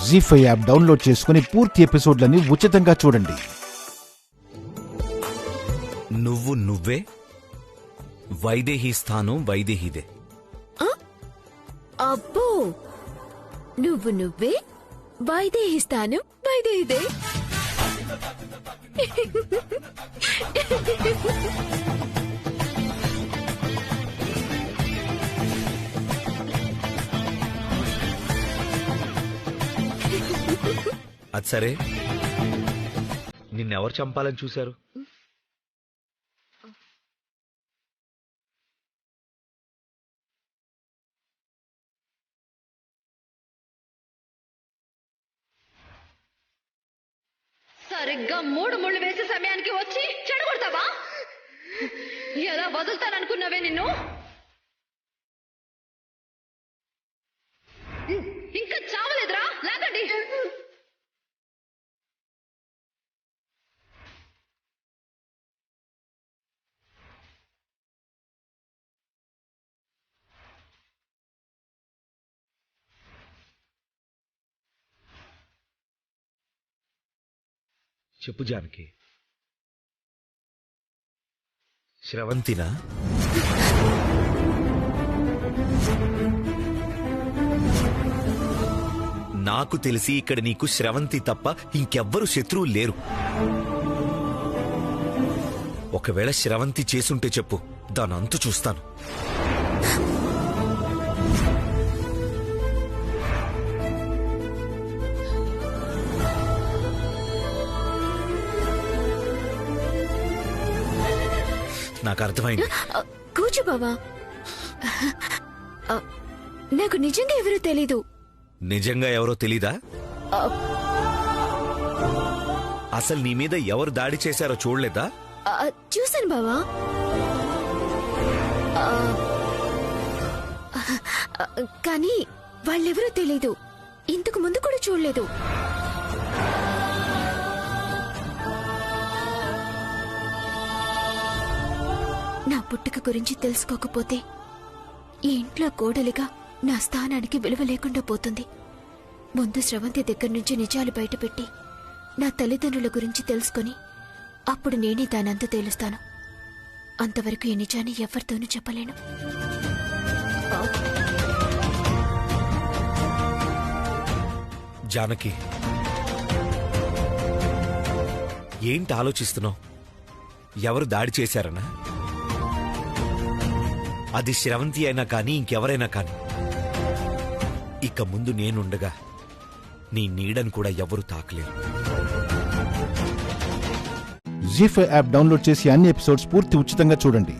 జీ5 app download చేసుకుని పూర్తి ఎపిసోడ్లని ఉచితంగా చూడండి. నువ్వు నువ్వే, వైదేహి స్థానం వైదేహిదే. అబ్బో, నువ్వు నువ్వే, వైదేహి స్థానం వైదేహిదే. అది సరే, నిన్నెవరు చంపాలని చూశారు? సరిగ్గా 3 ముళ్ళు వేసే సమయానికి వచ్చి చెడగొడతావా? ఎలా వదులుతాననుకున్నావే నిన్ను? ఇంకా చావలేదురా, లాగండి. చెప్పు జానకి, శ్రవంతినా? నాకు తెలిసి ఇక్కడ నీకు శ్రవంతి తప్ప ఇంకెవ్వరు శత్రువు లేరు. ఒకవేళ శ్రవంతి చేసుంటే చెప్పు, దాని అంతు చూస్తాను. నాకు అర్థమైంది. కూర్చో బావా. నాకు నిజంగా ఎవరో తెలీదు. నిజంగా ఎవరో తెలీదా? అసలు నీ మీద ఎవరు దాడి చేశారో చూడలేదా? చూశాను బావా. కానీ వాళ్ళెవరో తెలీదు. ఇంతకు ముందు కూడా చూడలేదు. నా పుట్టుక గురించి తెలుసుకోకపోతే ఈ ఇంట్లో కోడలిగా నా స్థానానికి విలువ లేకుండా పోతుంది. ముందు శ్రవంతి దగ్గర నుంచి నిజాలు బయటపెట్టి నా తల్లిదండ్రుల గురించి తెలుసుకొని అప్పుడు నేనే దానంతా తేలుస్తాను. అంతవరకు ఈ నిజాన్ని ఎవరితోనూ చెప్పలేను. జానకి, ఏంటి ఆలోచిస్తున్నావు? ఎవరు దాడి చేశారనా? అది శ్రవంతి అయినా కానీ ఇంకెవరైనా కానీ ఇక ముందు నేనుండగా నీ నీడను కూడా ఎవరు తాకలేరు. జీ5 యాప్ డౌన్లోడ్ చేసి అన్ని ఎపిసోడ్స్ పూర్తి ఉచితంగా చూడండి.